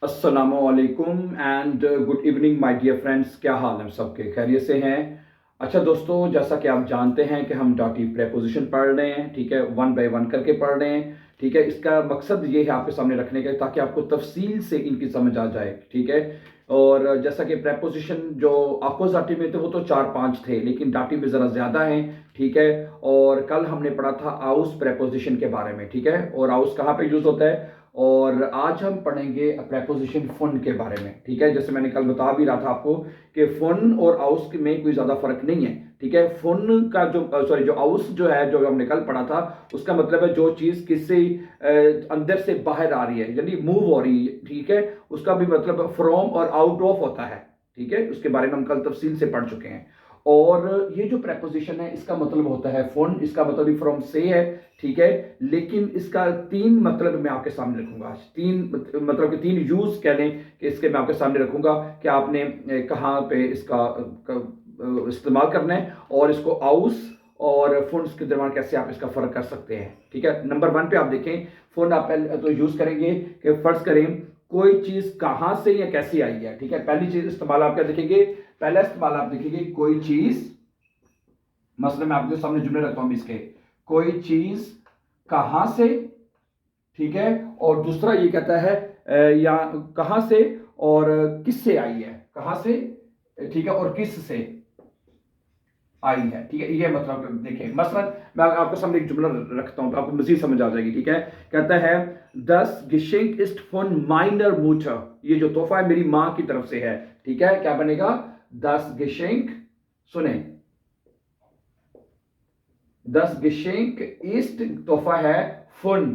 अस्सलामुअलैकुम and good evening my dear friends. क्या हाल है सबके? खैरियत से हैं? अच्छा दोस्तों, जैसा कि आप जानते हैं कि हम डॉटिव प्रेपोजिशन पढ़ रहे हैं, ठीक है, वन बाय वन करके पढ़ रहे हैं। ठीक है, इसका मकसद ये है आपके सामने रखने का ताकि आपको तफसील से इनकी समझ आ जाए। ठीक है, और जैसा कि प्रेपोजिशन जो अपोजिटिव में थे वो तो 4-5 थे, लेकिन डाटिव में ज़रा ज़्यादा हैं। ठीक है, और कल हमने पढ़ा था आउस प्रेपोजिशन के बारे में। ठीक है, और आउस कहाँ पे यूज़ होता है, और आज हम पढ़ेंगे प्रेपोजिशन फन के बारे में। ठीक है, जैसे मैंने कल बता भी रहा था आपको कि फन और आउस में कोई ज़्यादा फर्क नहीं है। ठीक है, फन का जो आउस जो है, जो हमने कल पढ़ा था, उसका मतलब है जो चीज़ किसी अंदर से बाहर आ रही है, यानी मूव हो रही है। ठीक है, उसका भी मतलब फ्रॉम और आउट ऑफ होता है। ठीक है, उसके बारे में हम कल तफसील से पढ़ चुके हैं। और ये जो प्रेपोजिशन है इसका मतलब होता है फोन, इसका मतलब भी फ्रॉम से है। ठीक है, लेकिन इसका तीन मतलब मैं आपके सामने रखूंगा आज। तीन मतलब कि तीन यूज कह लें कि इसके मैं आपके सामने रखूंगा कि आपने कहाँ पे इसका इस्तेमाल करना है, और इसको आउस और फंड्स के दरमियान कैसे आप इसका फर्क कर सकते हैं। ठीक है, नंबर वन पे आप देखें, फोन आप पहले तो यूज करेंगे कि फर्ज करें कोई चीज कहां से या कैसे आई है। ठीक है, पहली चीज इस्तेमाल आप क्या देखेंगे, पहला इस्तेमाल आप देखेंगे कोई चीज, मसले मैं आपके सामने जुमले रखता हूं इसके, कोई चीज कहां से। ठीक है, और दूसरा ये कहता है या कहां से और किस से आई है, कहां से, ठीक है, और किस से आई है। ठीक है, ये मतलब देखिए, मसलन मैं आपके सामने एक जुमला रखता हूं तो आपको मजीद समझ आ जाएगी। ठीक है, कहता है दस गिशिंक इस्ट फॉन माइनर मूटर, ये जो तोहफा है मेरी मां की तरफ से है। ठीक है, क्या बनेगा, दस गिशिंक, सुने, दस गिशिंक ईस्ट तोहफा है फुन,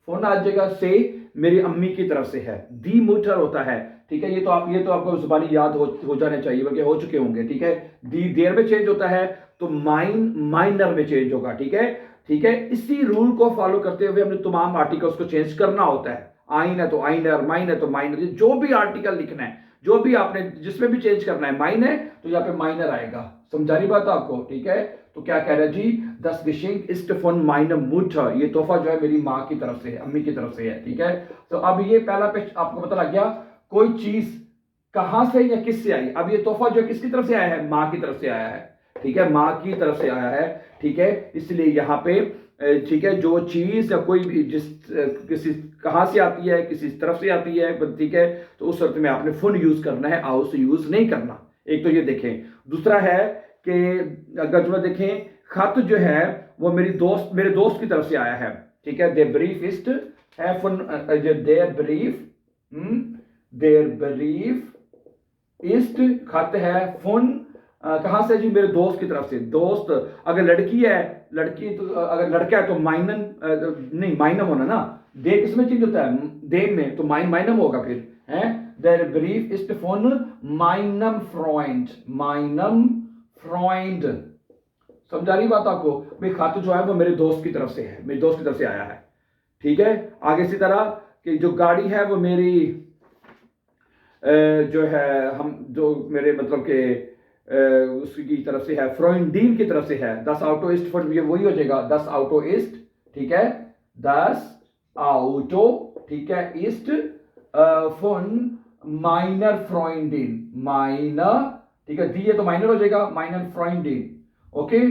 फुन आ जाएगा से, मेरी अम्मी की तरफ से है। दी मूटर होता है। ठीक है, ये तो आपको जुबानी याद हो जाने चाहिए, बल्कि हो चुके होंगे। ठीक है, दी देर में चेंज होता है तो माइनर में चेंज होगा। ठीक है, ठीक है, इसी रूल को फॉलो करते हुए हमने तमाम आर्टिकल्स को चेंज करना होता है। आइन है तो आइनर, माइन है तो माइनर, जो भी आर्टिकल लिखना है, जो भी आपने जिसमें भी चेंज करना है, माइन है तो यहाँ पे माइनर आएगा। समझा रही बात आपको? ठीक है, तो क्या कह रहा है जी, दस गिशिंग इस्ट फॉन माइनर मुटर, ये तोहफा जो है मेरी माँ की तरफ से है, अम्मी की तरफ से है। ठीक है, तो अब ये पहला पे आपको पता लग गया कोई चीज कहां से या किससे आई। अब ये तोहफा जो किसकी तरफ से आया है, माँ की तरफ से आया है। ठीक है, माँ की तरफ से आया है। ठीक है, इसलिए यहाँ पे ठीक है, जो चीज या कोई भी जिस किसी कहां से आती है, किसी तरफ से आती है, ठीक है, तो उस वक्त में आपने फुन यूज करना है, आउस यूज नहीं करना। एक तो ये देखें। दूसरा है कि अगर जो देखें, खत जो है वो मेरे दोस्त की तरफ से आया है। ठीक है, दे ब्रीफ इस्ट है फुन, देयर ब्रीफ, देयर ब्रीफ इस्ट खत है फुन, कहां से जी, मेरे दोस्त की तरफ से। दोस्त अगर लड़की है, लड़की तो अगर लड़का है तो माइनन नहीं, माइनम होना ना, दे किसमें चेंज होता है, दे में, तो माइनम होगा फिर है। देयर ब्रीफ इस्ट फुन माइनम फ्रॉइंड, माइनम फ्रॉइंड। समझा रही बात आपको? भाई खत जो है वो मेरे दोस्त की तरफ से है, मेरे दोस्त की तरफ से आया है। ठीक है, आगे इसी तरह कि जो गाड़ी है वो मेरी जो है, हम जो मेरे मतलब के उसकी तरफ से है, फ्रोइंडीन की तरफ से है। दस आउटो ईस्ट फॉर, ये वही हो जाएगा, दस आउटो ईस्ट। ठीक है, दस आउटो, ठीक है, ईस्ट फॉन माइनर फ्रोइंडीन, माइनर, ठीक है, दी है तो माइनर हो जाएगा, माइनर फ्रोइंडीन। ओके,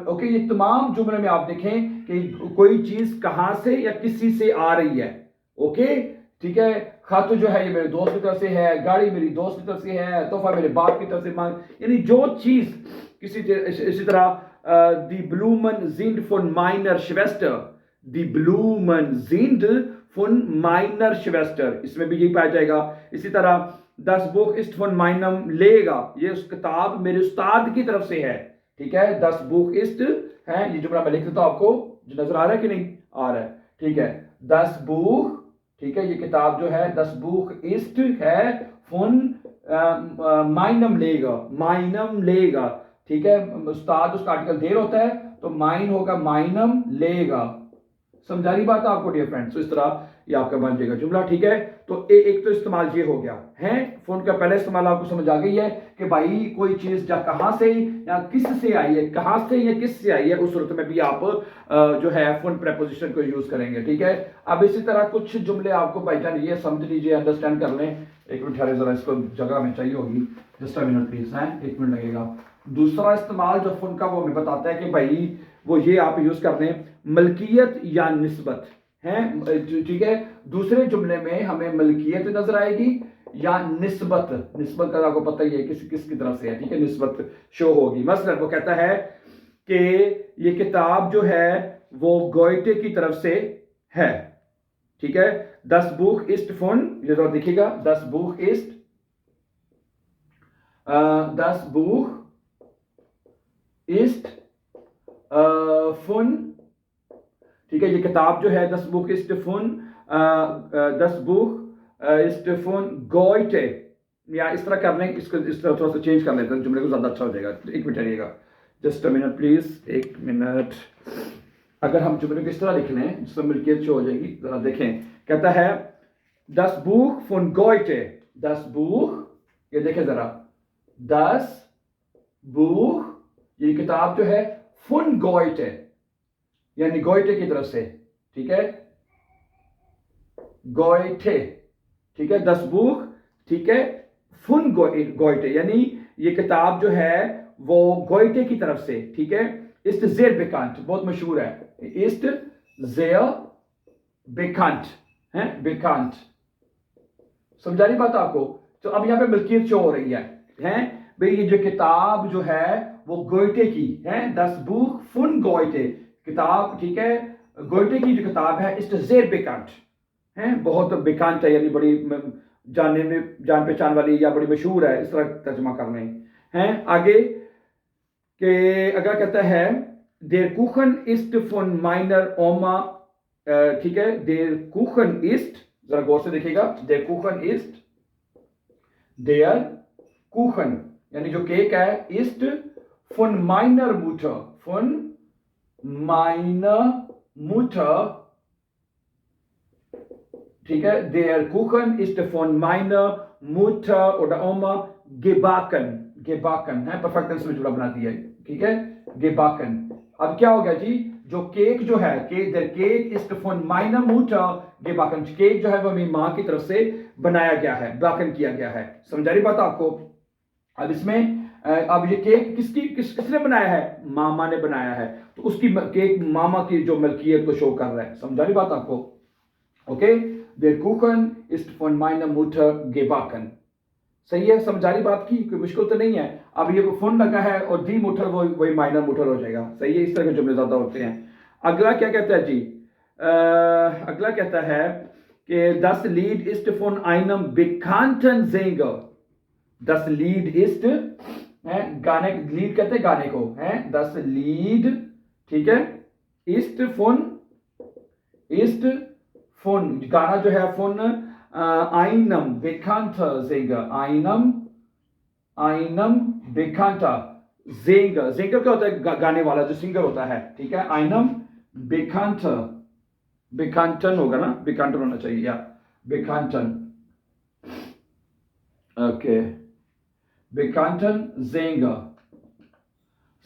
ओके, ये तमाम जुमले में आप देखें कि कोई चीज कहां से या किसी से आ रही है। ओके, ठीक है, खत जो है ये मेरे दोस्त की तरफ से है, गाड़ी मेरी दोस्त की तरफ से है, तोहफा मेरे बाप की तरफ से मांग, यानी जो चीज किसी इसी तरह दी ब्लूमन जिंड फॉन माइनर श्वेस्टर, दी ब्लूमन जिंड फॉन माइनर श्वेस्टर, इसमें भी यही पाया जाएगा। इसी तरह दस बुक इस्ट फॉन माइनम लेगा, ये उस किताब मेरे उस्ताद की तरफ से है। ठीक है, दस बुक इस्ट है, ये जुमला मैं लिख देता हूं आपको, जो नजर आ रहा है कि नहीं आ रहा है। ठीक है, दस बुक, ठीक है, ये किताब जो है दस बुक ईस्ट है फुन माइनम लेगा, माइनम लेगा। ठीक है, उस्ताद उसका आर्टिकल देर होता है तो माइन होगा माइनम लेगा। समझा रही बात आपको डियर फ्रेंड्स। तो इस तरह ये आपका बन जाएगा जुमला, ठीक है। तो एक तो इस्तेमाल ये हो गया है, फोन का पहला इस्तेमाल आपको समझ आ गई है कि भाई कोई चीज या कहां से या किस से आई है, कहां से या किस से आई है, उस सूरत में भी आप जो है फोन प्रेपोजिशन को यूज करेंगे, ठीक है। अब इसी तरह कुछ जुमले आपको भाईजान ये समझ लीजिए, अंडरस्टैंड कर लें। एक मिनट ठहरे जरा, इसको जगह में चाहिए होगी, जस्ट अ मिनट प्लीज, है 1 मिनट लगेगा। दूसरा इस्तेमाल जो फोन का वो हमें बताता है कि भाई वो ये आप यूज कर लें, मलकियत या निस्बत है, ठीक है। दूसरे जुमले में हमें मलकियत नजर आएगी या निस्बत, निस्बत का आपको पता ही है किसकी तरफ से है, ठीक है, निस्बत शो होगी। मसलन वो कहता है कि ये किताब जो है वो गोयटे की तरफ से है, ठीक है। Das Buch ist von, ये तो देखिएगा, das Buch ist, das Buch ist von, ठीक है, ये किताब जो है das Buch ist von, das Buch ist von Goethe, या इस तरह कर लें, इसको इस तरह थोड़ा सा चेंज कर लेते हैं, जुमले को ज्यादा अच्छा हो जाएगा। 1 मिनट रहिएगा, just a minute please, 1 minute. अगर हम जुमले को इस तरह लिख लें जिसमें मिल्कियत शो हो जाएगी, जरा देखें। कहता है Das Buch von Goethe, das Buch, ये देखें जरा, das Buch, ये किताब जो है von Goethe, यानी गोइटे की तरफ से, ठीक है, गोइटे, ठीक है, das Buch, ठीक है, von Goethe, यानी ये किताब जो है वो गोइटे की तरफ से, ठीक है। ist sehr bekannt, बहुत मशहूर है, ist sehr bekannt है, bekannt, समझा रही बात आपको। तो अब यहाँ पे मिल्कियत शो हो रही है, हैं भाई, ये जो किताब जो है वो गोइटे की है, Das Buch von Goethe, किताब, ठीक है, गोइटे की जो किताब है, ist sehr bekannt है, बहुत बेकांत है, यानी बड़ी जानने में जान पहचान वाली या बड़ी मशहूर है, इस तरह तर्जमा करने हैं। आगे के अगर कहता है Der Kuchen ist von meiner Oma, ठीक है, Der Kuchen ist, जरा गौर से देखिएगा, Der Kuchen ist, Der Kuchen यानी जो केक है, ist von meiner Mutter, von meiner Mutter, ठीक है, Der Kuchen ist von meiner Mutter oder Oma gebacken, gebacken है, परफेक्ट टेंस में जुड़ा बना दिया है, ठीक है, gebacken। अब क्या हो गया जी, जो केक जो है, der Cake ist von meiner Mutter gebacken, cake जो है वो मेरी मां की तरफ से बनाया गया है, backen किया गया है, समझा रही बात आपको। अब इसमें अब ये केक किसने बनाया है, मामा ने बनाया है, तो उसकी केक मामा की जो मलकियत को शो कर रहा है, समझा रही बात आपको। Okay, der Kuchen ist von meiner Mutter gebacken, सही है, समझा रही बात की, कोई मुश्किल तो नहीं है। अब ये फोन लगा है और दी मुठर वो वही माइनर मुठर हो जाएगा, सही है, इस तरह के जुमले ज्यादा होते हैं। अगला क्या कहता है जी, अगला कहता है कि das Lied ist von einem bekannten Sänger, das Lied ist है, गाने, लीड कहते हैं गाने को, है, das Lied, ठीक है, ist von गाना जो है von einem bekannter Sänger, einem bekannter Sänger, Sänger क्या होता है, गाने वाला जो सिंगर होता है, ठीक है, einem bekannter, bekannten होगा ना, bekannten होना चाहिए, या bekannten, ओके, bekannten Sänger,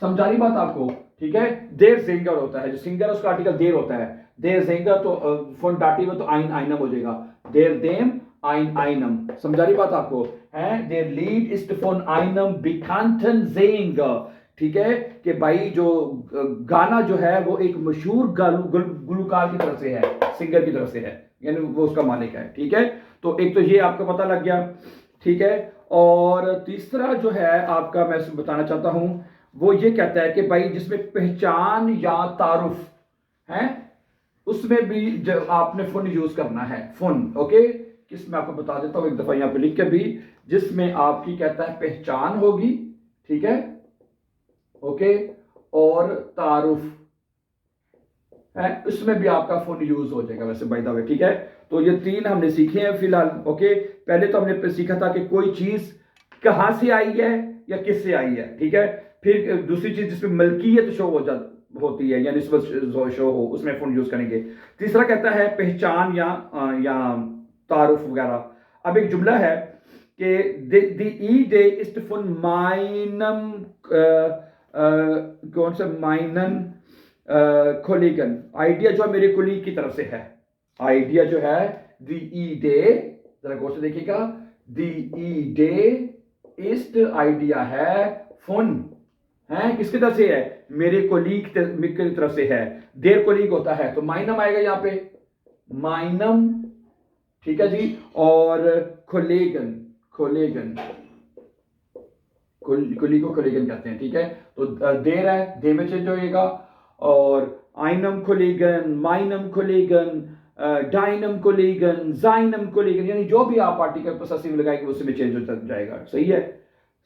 समझा रही बात आपको, ठीक है। देर सिंगर होता है, जो सिंगर उसका आर्टिकल देर होता है, देर सिंगर तो फोन डाटिव तो आइन आइनम हो जाएगा, देर देम आइन आइनम, समझा रही बात आपको, है, देर लीड इस्ट फोन आइनम bekannten Sänger, ठीक है, कि भाई जो गाना जो है वो एक मशहूर गुलकार की तरफ से है, सिंगर की तरफ से है, यानी वो उसका मालिक है, ठीक है। तो एक तो ये आपको पता लग गया, ठीक है। और तीसरा जो है आपका मैं बताना चाहता हूं वो ये कहता है कि भाई जिसमें पहचान या तारुफ है उसमें भी जब आपने फोन यूज करना है, फोन, ओके, किस मैं आपको बता देता हूं एक दफा यहां पे लिख के भी, जिसमें आपकी कहता है पहचान होगी, ठीक है, ओके, और तारुफ है, उसमें भी आपका फोन यूज हो जाएगा वैसे बाय द वे, ठीक है। तो ये 3 हमने सीखे हैं फिलहाल, ओके। पहले तो हमने सीखा था कि कोई चीज कहां से आई है या किससे आई है, ठीक है। फिर दूसरी चीज जिसमें मलकियत शो हो होती है या निस्बत शो हो, उसमें फ़ुन यूज़ करेंगे। तीसरा कहता है पहचान या तारुफ वगैरह। अब एक जुमला है कि द ईडे इस्ट फुन माइनम कौन सा माइनन कोलिगन, आइडिया जो है मेरे कोलीग की तरफ से है। आइडिया जो है द ईडे, जरा गौर से देखिएगा, द ईडे इस्ट आइडिया है फुन है किसकी तरफ से है, मेरे कोलीग की तरफ से है। देर कोलीग होता है तो माइनम आएगा यहां पे, माइनम, ठीक है जी। और कोलेगन, कोलेगन, कोली को कोलेगन कहते हैं, ठीक है। तो देर है, दे में चेंज होएगा। और आइनम कोलेगन, माइनम कोलेगन, डाइनम कोलेगन, जाइनम कोलेगन, यानी जो भी आप पार्टिकल पोसेसिव लगाएंगे उसमें चेंज हो जाएगा। सही है,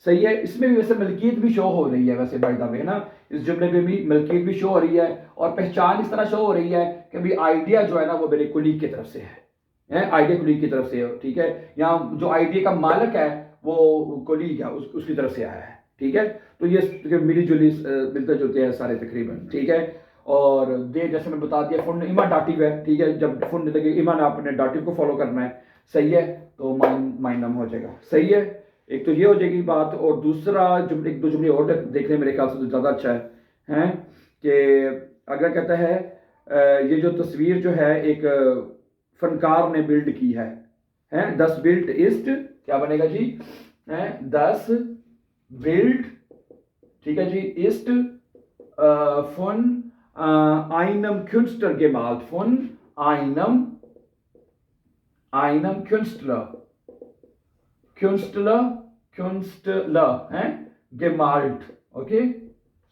सही है। इसमें भी वैसे मलकियत भी शो हो रही है वैसे बाय द वे, है ना। इस जुमले में भी मलकियत भी शो हो रही है और पहचान इस तरह शो हो रही है कि भाई आइडिया जो है ना वो मेरे कुलीग की तरफ से है, आइडिया कुलीग की तरफ से है, ठीक है। यहाँ जो आइडिया का मालिक है वो कुलीग है, उसकी तरफ से आया है, ठीक है। तो ये मिली जुली मिलते जुलते हैं सारे तकरीबन, ठीक है। और दे जैसे मैं बता दिया फुन इमा डाटिव है, ठीक है। जब फुन लगे इमा ने आपने डाटिव को फॉलो करना है, सही है। तो माइनम हो जाएगा, सही है। एक तो ये हो जाएगी बात। और दूसरा एक दो जुमले और देखने मेरे ख्याल से तो ज़्यादा अच्छा है कि अगर कहता है ये जो तस्वीर जो है एक फनकार ने बिल्ड की है 10 बिल्ड इस्ट, क्या बनेगा जी, है 10 बिल्ड, ठीक है जी, इस्ट फुन आइनम क्यूंस्टर gemalt फुन आइनम Künstler है gemalt, ओके।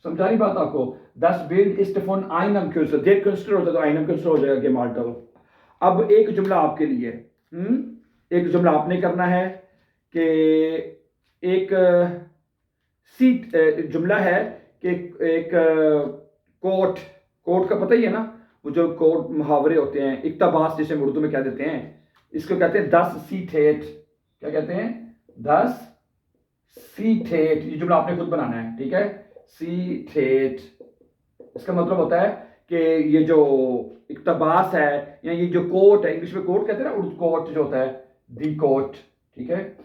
समझा रही बात आपको। 10 बिल्ड इस्ट फॉन आइनम क्यूंस्टर, देर क्यूंस्टर होता है तो आइनम क्यूंस्टर हो जाएगा gemalt। अब एक जुमला आपके लिए, एक जुमला आपने करना है कि एक सीट जुमला है कि एक कोट का पता ही है ना, वो जो कोट मुहावरे होते हैं, इक्तबास जिसे हम उर्दू में क्या देते हैं, इसको कहते हैं 10 सीठेट। क्या कहते हैं, 10 सीठेट। ये जुमला आपने खुद बनाना है, ठीक है। सीठेट, इसका मतलब होता है कि ये जो इक्तबास है या ये जो कोट है, इंग्लिश में कोट कहते हैं ना, उर्दू कोट जो होता है, दी कोट, ठीक है,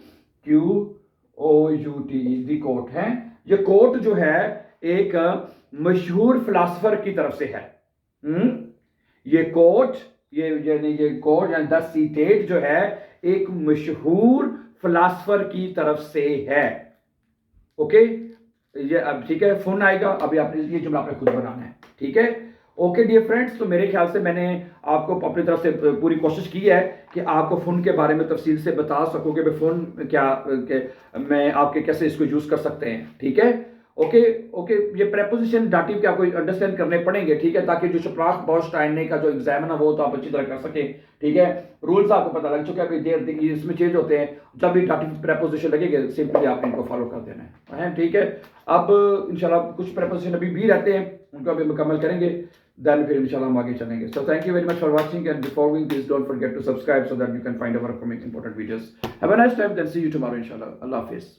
QOUT, दी कोट है। ये कोट जो है एक मशहूर फिलासफर की तरफ से है। ये कोट, ये कोट यानी 10 सीटेट जो है एक मशहूर फिलासफर की तरफ से है, ओके। ये अब ठीक है, फोन आएगा, अभी आपने ये जुमला आपने खुद बनाना है, ठीक है। ओके डियर फ्रेंड्स, तो मेरे ख्याल से मैंने आपको अपनी तरफ से पूरी कोशिश की है कि आपको फ़ोन के बारे में तफसील से बता सकूँ कि फ़ोन क्या मैं आपके कैसे इसको यूज़ कर सकते हैं, ठीक है। ओके, ये प्रेपोजिशन डाटिव के आपको अंडरस्टैंड करने पड़ेंगे, ठीक है, ताकि जो शप्राक बॉस्टाइने का जो एग्जाम है ना वो तो आप अच्छी तरह कर सकें, ठीक है। रूल्स आपको पता लग चुका है, देर इसमें चेंज होते हैं, जब भी डाटिव प्रेपोजिशन लगेंगे सिंपली आपने इनको फॉलो कर देना है, ठीक है। अब इंशाल्लाह कुछ प्रेपोजिशन अभी भी रहते हैं, उनको अभी मुकम्मल करेंगे, देन फिर इंशाल्लाह हम आगे चलेंगे। So thank you very much for watching and before going please don't forget to subscribe so that you can find our upcoming important videos. Have a nice time, then see you tomorrow इंशाल्लाह। अल्लाह हाफिज़।